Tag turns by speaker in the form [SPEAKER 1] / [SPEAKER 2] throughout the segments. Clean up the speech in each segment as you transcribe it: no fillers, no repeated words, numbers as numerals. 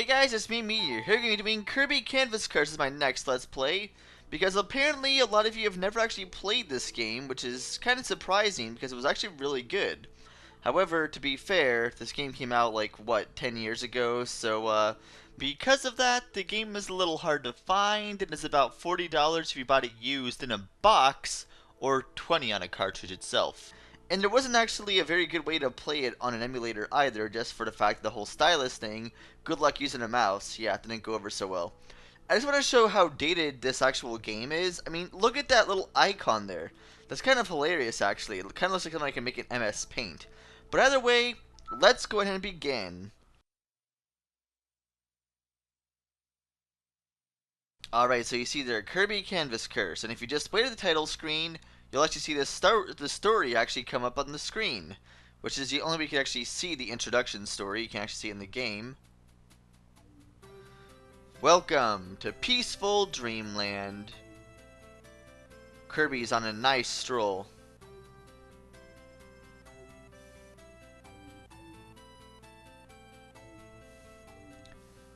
[SPEAKER 1] guys, it's me, Meteor. Here we're doing Kirby Canvas Curse as my next Let's Play. Because apparently a lot of you have never actually played this game, which is kind of surprising because it was actually really good. However, to be fair, this game came out like, what, 10 years ago, so because of that, the game is a little hard to find, and it's about $40 if you bought it used in a box, or $20 on a cartridge itself. And there wasn't actually a very good way to play it on an emulator either, just for the fact the whole stylus thing, good luck using a mouse, yeah, it didn't go over so well. I just want to show how dated this actual game is. I mean, look at that little icon there. That's kind of hilarious actually, it kind of looks like something I can make in MS Paint. But either way, let's go ahead and begin. Alright, so you see there, Kirby Canvas Curse, and if you just wait at the title screen, you'll actually see the story actually come up on the screen, which is the only way you can actually see the introduction story. You can actually see it in the game. Welcome to peaceful dreamland. Kirby's on a nice stroll.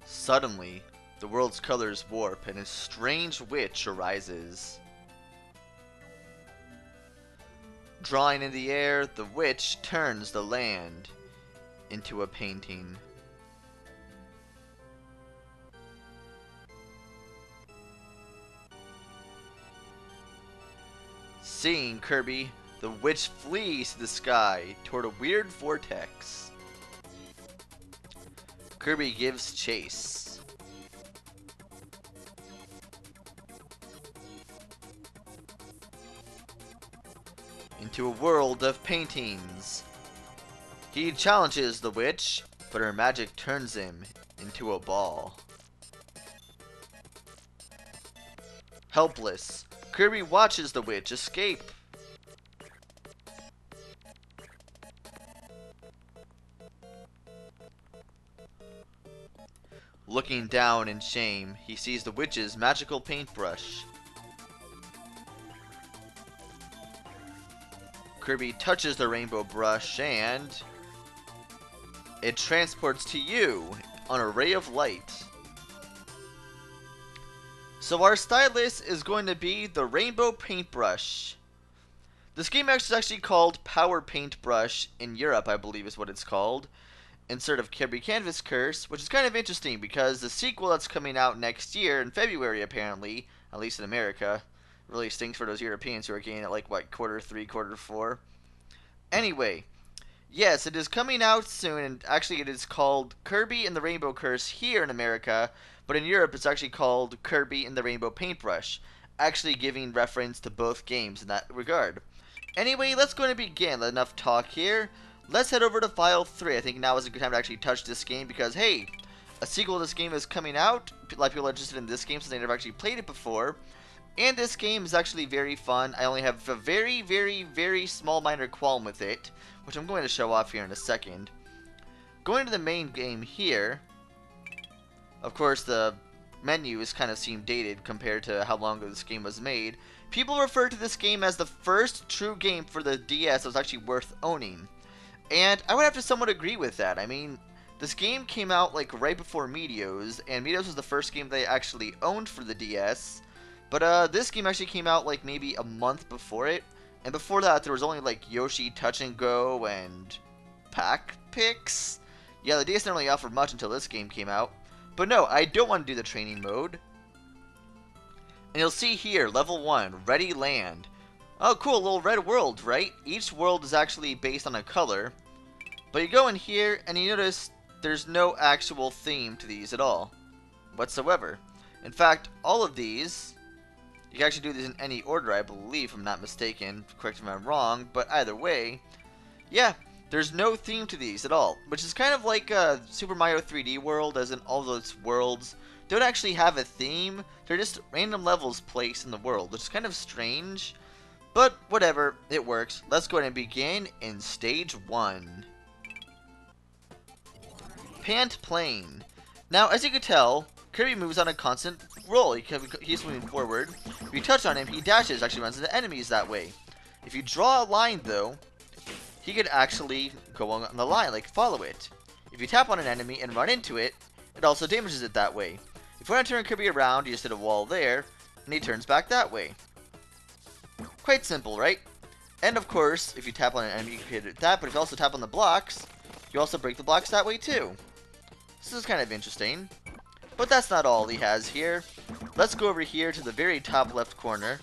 [SPEAKER 1] Suddenly, the world's colors warp and a strange witch arises. Drawing in the air, the witch turns the land into a painting. Seeing Kirby, the witch flees to the sky toward a weird vortex. Kirby gives chase. Into a world of paintings. He challenges the witch, but her magic turns him into a ball. Helpless, Kirby watches the witch escape. Looking down in shame, he sees the witch's magical paintbrush. Kirby touches the rainbow brush and it transports to you on a ray of light. So our stylus is going to be the rainbow paintbrush. This game is actually called Power Paintbrush in Europe, I believe is what it's called, instead of Kirby Canvas Curse, which is kind of interesting because the sequel that's coming out next year in February apparently, at least in America, really stinks for those Europeans who are getting it like, what, Q3, Q4? Anyway, yes, it is coming out soon, and actually it is called Kirby and the Rainbow Curse here in America, but in Europe it's actually called Kirby and the Rainbow Paintbrush, actually giving reference to both games in that regard. Anyway, let's go and begin. Enough talk here. Let's head over to File 3. I think now is a good time to actually touch this game because, hey, a sequel to this game is coming out. A lot of people are interested in this game since they never actually played it before. And this game is actually very fun. I only have a very, very, very small minor qualm with it, which I'm going to show off here in a second. Going to the main game here, of course the menus kind of seem dated compared to how long ago this game was made. People refer to this game as the first true game for the DS that was actually worth owning. And I would have to somewhat agree with that. I mean, this game came out like right before Meteos, and Meteos was the first game they actually owned for the DS. But this game actually came out like maybe a month before it. And before that, there was only like Yoshi Touch and Go and Pac Pix. Yeah, the DS didn't really offer much until this game came out. But no, I don't want to do the training mode. And you'll see here, level 1, Reddy Land. Oh cool, little red world, right? Each world is actually based on a color. But you go in here and you notice there's no actual theme to these at all. Whatsoever. In fact, all of these, you can actually do these in any order, I believe, if I'm not mistaken. Correct me if I'm wrong, but either way, yeah, there's no theme to these at all. Which is kind of like Super Mario 3D World, as in all those worlds don't actually have a theme. They're just random levels placed in the world, which is kind of strange. But whatever, it works. Let's go ahead and begin in Stage 1. Pant Plane. Now, as you can tell, Kirby moves on a constant roll. He's moving forward. If you touch on him, he dashes, actually runs into enemies that way. If you draw a line, though, he could actually go on the line, like follow it. If you tap on an enemy and run into it, it also damages it that way. If you want to turn Kirby around, you just hit a wall there, and he turns back that way. Quite simple, right? And of course, if you tap on an enemy, you can hit it that, but if you also tap on the blocks, you also break the blocks that way too. This is kind of interesting. But that's not all he has here. Let's go over here to the very top left corner.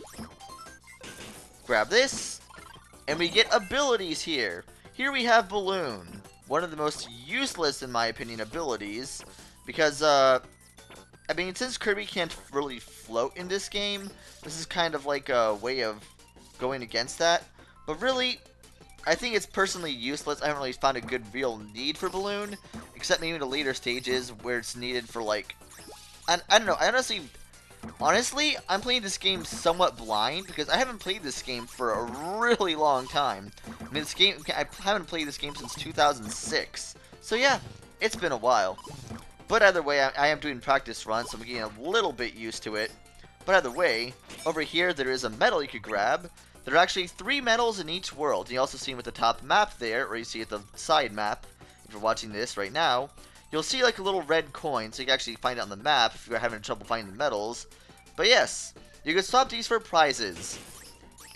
[SPEAKER 1] Grab this, and we get abilities here. Here we have Balloon. One of the most useless, in my opinion, abilities. Because, I mean, since Kirby can't really float in this game, this is kind of like a way of going against that. But really, I think it's personally useless. I haven't really found a good real need for Balloon, except maybe the later stages where it's needed for like, I don't know. Honestly, I'm playing this game somewhat blind because I haven't played this game for a really long time. I mean, I haven't played this game since 2006. So yeah, it's been a while. But either way, I am doing practice runs, so I'm getting a little bit used to it. But either way, over here there is a medal you could grab. There are actually 3 medals in each world. You also see them at the top map there, or you see at the side map, if you're watching this right now. You'll see like a little red coin, so you can actually find it on the map if you're having trouble finding the medals. But yes, you can swap these for prizes.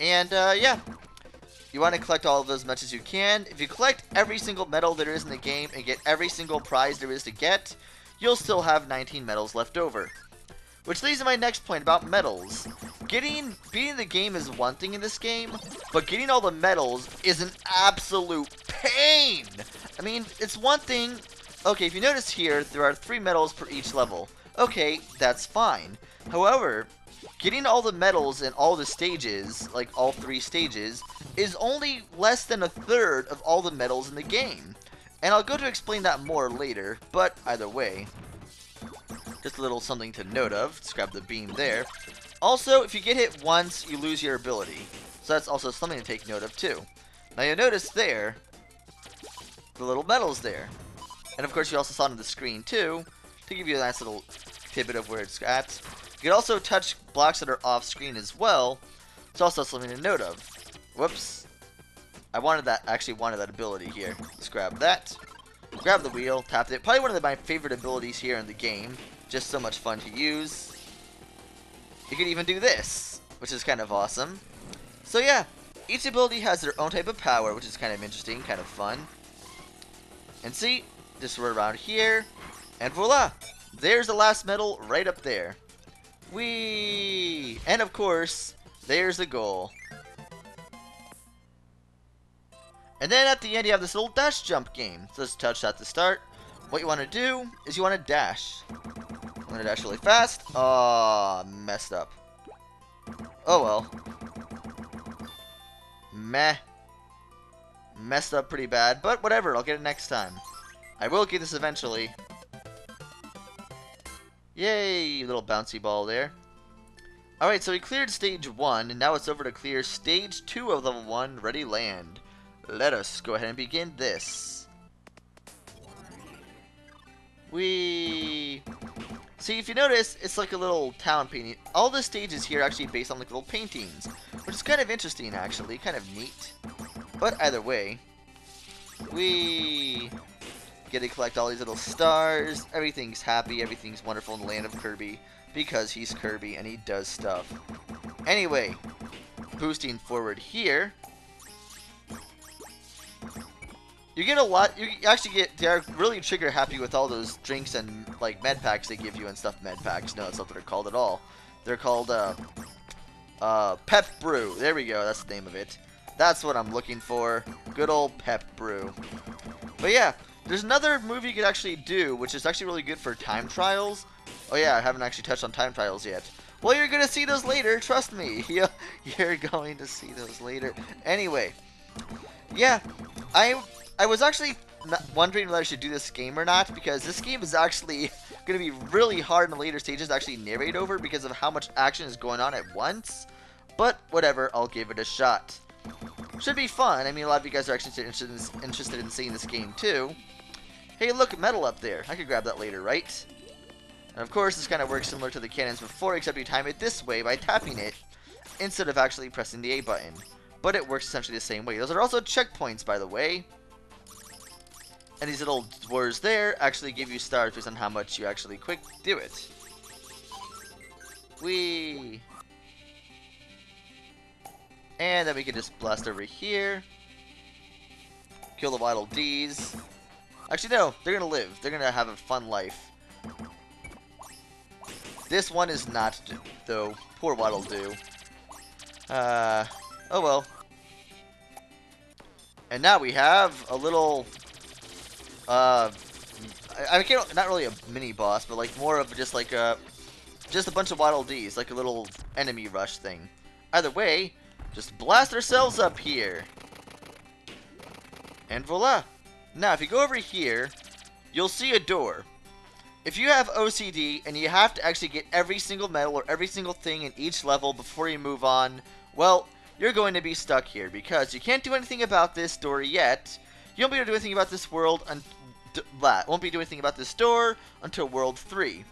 [SPEAKER 1] And yeah, you want to collect all of those as much as you can. If you collect every single medal there is in the game and get every single prize there is to get, you'll still have 19 medals left over. Which leads to my next point about medals. Beating the game is one thing in this game, but getting all the medals is an absolute pain! I mean, it's one thing. Okay, if you notice here, there are 3 medals per each level. Okay, that's fine. However, getting all the medals in all the stages, like all 3 stages, is only less than a third of all the medals in the game. And I'll go to explain that more later, but either way, just a little something to note of. Just grab the beam there. Also, if you get hit once, you lose your ability. So that's also something to take note of too. Now you'll notice there, the little medals there. And of course you also saw it on the screen too, to give you a nice little tidbit of where it's at. You can also touch blocks that are off screen as well. It's also something to note of. Whoops. I actually wanted that ability here. Let's grab that. Grab the wheel, tap it. Probably one of my favorite abilities here in the game. Just so much fun to use. You can even do this, which is kind of awesome. So yeah, each ability has their own type of power, which is kind of interesting, kind of fun. And see, just we're around here, and voila! There's the last medal right up there. Whee! And of course, there's the goal. And then at the end you have this little dash jump game. So let's touch that to start. What you want to do is you want to dash. I'm going to dash really fast. Oh, messed up. Oh well. Meh. Messed up pretty bad, but whatever, I'll get it next time. I will get this eventually. Yay, little bouncy ball there. Alright, so we cleared stage 1, and now it's over to clear stage 2 of level 1, Ready Land. Let us go ahead and begin this. See, if you notice, it's like a little town painting. All the stages here are actually based on like little paintings, which is kind of interesting actually, kind of neat. But either way, we get to collect all these little stars. Everything's happy, everything's wonderful in the land of Kirby, because he's Kirby and he does stuff. Anyway, boosting forward here, you get a lot. You actually get. They're really trigger happy with all those drinks and like med packs they give you and stuff. Med packs. No, that's not what they're called at all. They're called Pep Brew. There we go. That's the name of it. That's what I'm looking for. Good old Pep Brew. But yeah, there's another move you could actually do, which is actually really good for time trials. Oh yeah, I haven't actually touched on time trials yet. Well, you're gonna see those later. Trust me. You're going to see those later. Anyway, yeah, I was actually wondering whether I should do this game or not, because this game is actually going to be really hard in the later stages to actually narrate over because of how much action is going on at once. But whatever, I'll give it a shot. Should be fun. I mean, a lot of you guys are actually interested in seeing this game too. Hey, look, metal up there. I could grab that later, right? And of course, this kind of works similar to the cannons before, except you time it this way by tapping it instead of actually pressing the A button. But it works essentially the same way. Those are also checkpoints, by the way. And these little dwarves there actually give you stars based on how much you actually quick do it. Whee! And then we can just blast over here. Kill the Waddle Dees. Actually, no. They're going to live. They're going to have a fun life. This one is not, though. Poor Waddle Doo. Oh well. And now we have a little... I can't, not really a mini boss, but like more of just like just a bunch of Waddle Dees, like a little enemy rush thing. Either way, just blast ourselves up here. And voila. Now, if you go over here, you'll see a door. If you have OCD and you have to actually get every single medal or every single thing in each level before you move on, well, you're going to be stuck here because you can't do anything about this door yet. You won't be able to do anything about this world won't be doing anything about this door until World 3.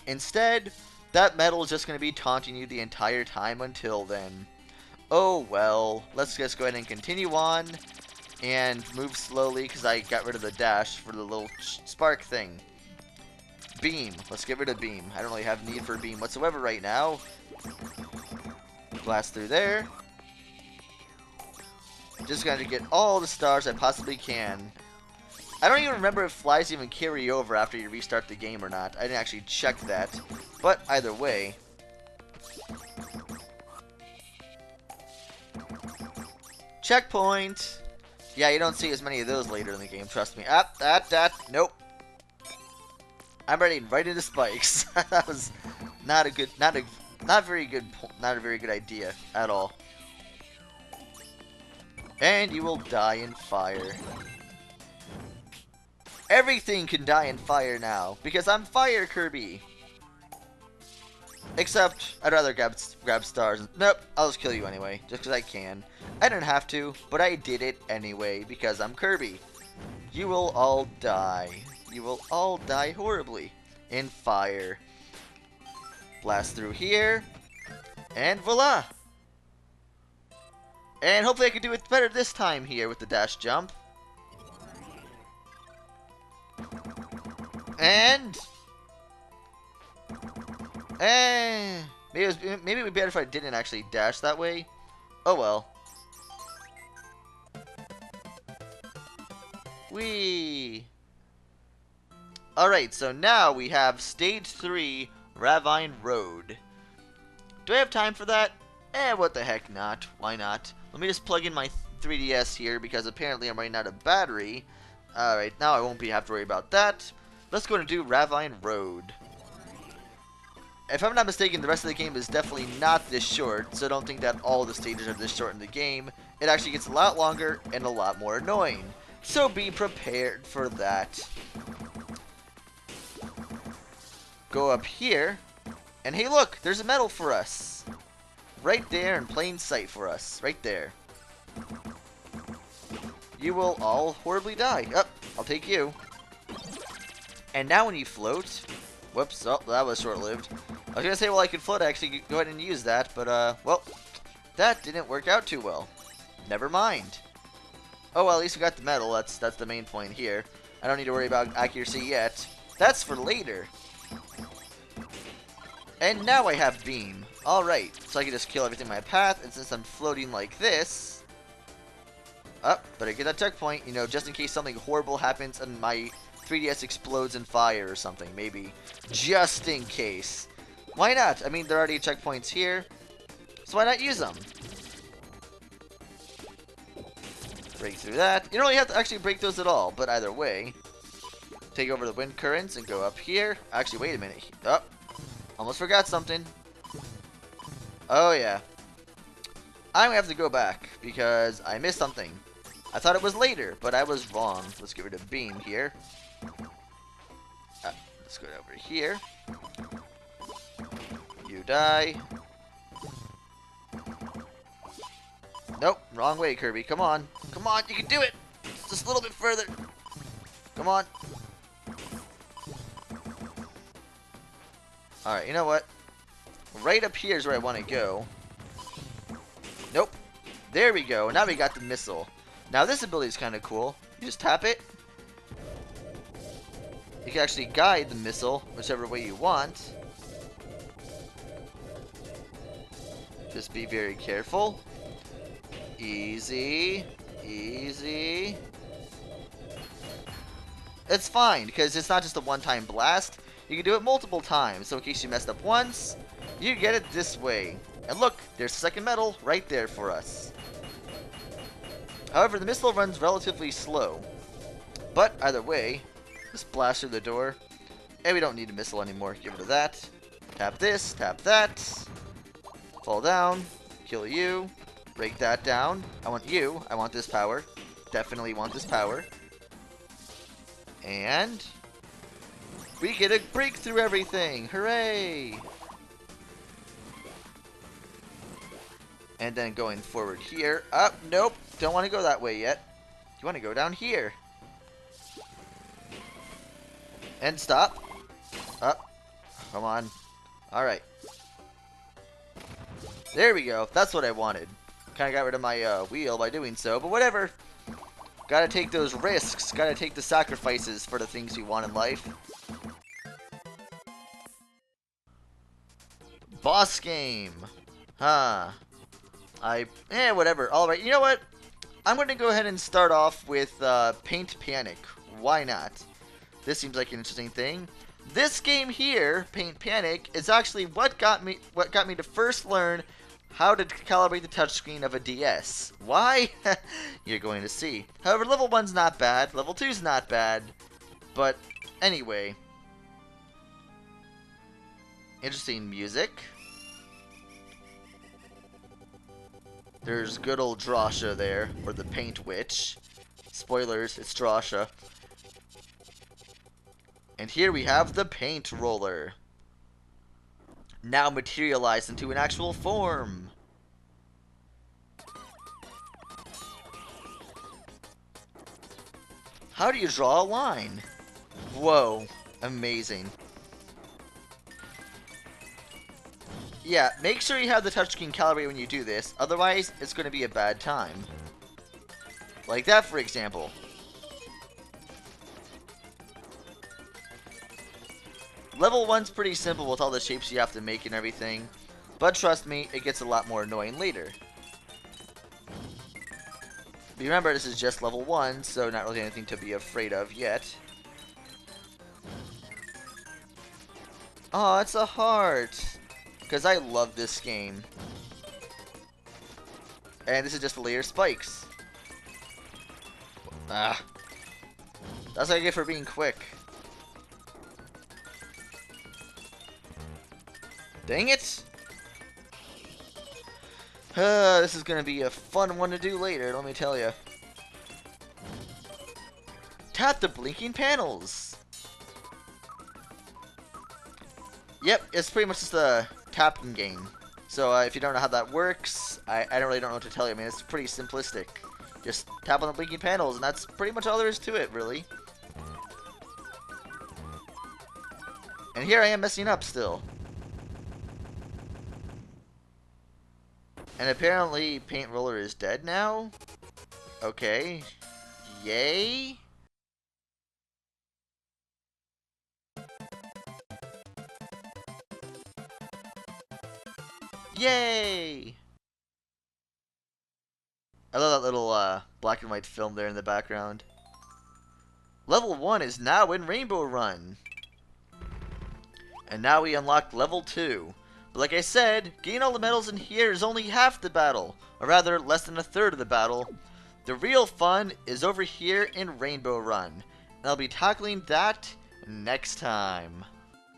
[SPEAKER 1] Instead, that medal is just going to be taunting you the entire time until then. Oh well, let's just go ahead and continue on and move slowly because I got rid of the dash for the little spark thing. Beam. Let's get rid of beam. I don't really have need for beam whatsoever right now. Blast through there. Just going to get all the stars I possibly can. I don't even remember if flies even carry over after you restart the game or not. I didn't actually check that. But either way. Checkpoint! Yeah, you don't see as many of those later in the game, trust me. Nope. I'm running right into spikes. That was not a very good idea at all. And you will die in fire. Everything can die in fire now, because I'm Fire Kirby. Except, I'd rather grab stars. Nope, I'll just kill you anyway, just because I can. I didn't have to, but I did it anyway, because I'm Kirby. You will all die. You will all die horribly in fire. Blast through here, and voila! And hopefully I can do it better this time here with the dash jump. And maybe it would be better if I didn't actually dash that way. Oh well. Whee! Alright, so now we have Stage 3, Ravine Road. Do I have time for that? What the heck not. Why not? Let me just plug in my 3DS here because apparently I'm running out of battery. Alright, now I won't have to worry about that. Let's go and do Ravine Road. If I'm not mistaken, the rest of the game is definitely not this short, so don't think that all the stages are this short in the game. It actually gets a lot longer and a lot more annoying. So be prepared for that. Go up here, and hey look, there's a medal for us. Right there in plain sight for us, right there. You will all horribly die. I'll take you. And now when you float... Whoops, oh, that was short-lived. I was going to say, well, I could float, actually go ahead and use that, but, well, that didn't work out too well. Never mind. Oh, well, at least we got the medal. That's the main point here. I don't need to worry about accuracy yet. That's for later. And now I have beam. Alright, so I can just kill everything in my path, and since I'm floating like this... better get that checkpoint, you know, just in case something horrible happens and my 3DS explodes in fire or something, maybe. Just in case. Why not? I mean, there are already checkpoints here, so why not use them? Break through that. You don't really have to actually break those at all, but either way. Take over the wind currents and go up here. Actually, wait a minute. Almost forgot something. Oh, yeah. I'm going to have to go back because I missed something. I thought it was later, but I was wrong. Let's get rid of beam here. Let's go over here. You die. Nope, wrong way, Kirby. Come on. Come on, you can do it. Just a little bit further. Come on. Alright, you know what? Right up here is where I want to go. Nope. There we go. Now we got the missile. Now this ability is kind of cool. You just tap it. You can actually guide the missile whichever way you want. Just be very careful. Easy. Easy. It's fine, because it's not just a one-time blast. You can do it multiple times, so in case you messed up once, you get it this way. And look, there's the second medal right there for us. However, the missile runs relatively slow. But either way, just blast through the door. And we don't need a missile anymore. Get rid of that. Tap this, tap that. Fall down. Kill you. Break that down. I want you. I want this power. Definitely want this power. And we get to break through everything. Hooray! And then going forward here. Up, nope. Don't want to go that way yet. You want to go down here. And stop. Up. Come on. Alright. There we go. That's what I wanted. Kind of got rid of my wheel by doing so, but whatever. Gotta take those risks. Gotta take the sacrifices for the things you want in life. Boss game. Huh. Whatever. Alright, you know what? I'm going to go ahead and start off with Paint Panic. Why not? This seems like an interesting thing. This game here, Paint Panic, is actually what got me to first learn how to calibrate the touchscreen of a DS. Why? You're going to see. However, level 1's not bad. Level 2's not bad. But anyway. Interesting music. There's good old Drasha there, or the Paint Witch. Spoilers, it's Drasha. And here we have the Paint Roller. Now materialized into an actual form. How do you draw a line? Whoa, amazing. Yeah, make sure you have the touchscreen calibrated when you do this, otherwise it's going to be a bad time. Like that, for example. Level 1's pretty simple with all the shapes you have to make and everything, but trust me, it gets a lot more annoying later. But remember, this is just level 1, so not really anything to be afraid of yet. Oh, it's a heart! Because I love this game. And this is just a layer of spikes. Ah. That's what I get for being quick. Dang it! This is gonna be a fun one to do later, let me tell you. Tap the blinking panels! Yep, it's pretty much just a tapping game. So if you don't know how that works, I don't know what to tell you. I mean, it's pretty simplistic. Just tap on the blinking panels, and that's pretty much all there is to it, really. And here I am messing up still. And apparently, Paint Roller is dead now? Okay. Yay? Yay! I love that little black and white film there in the background. Level 1 is now in Rainbow Run. And now we unlock level 2. But like I said, getting all the medals in here is only half the battle. Or rather, less than a third of the battle. The real fun is over here in Rainbow Run. And I'll be tackling that next time.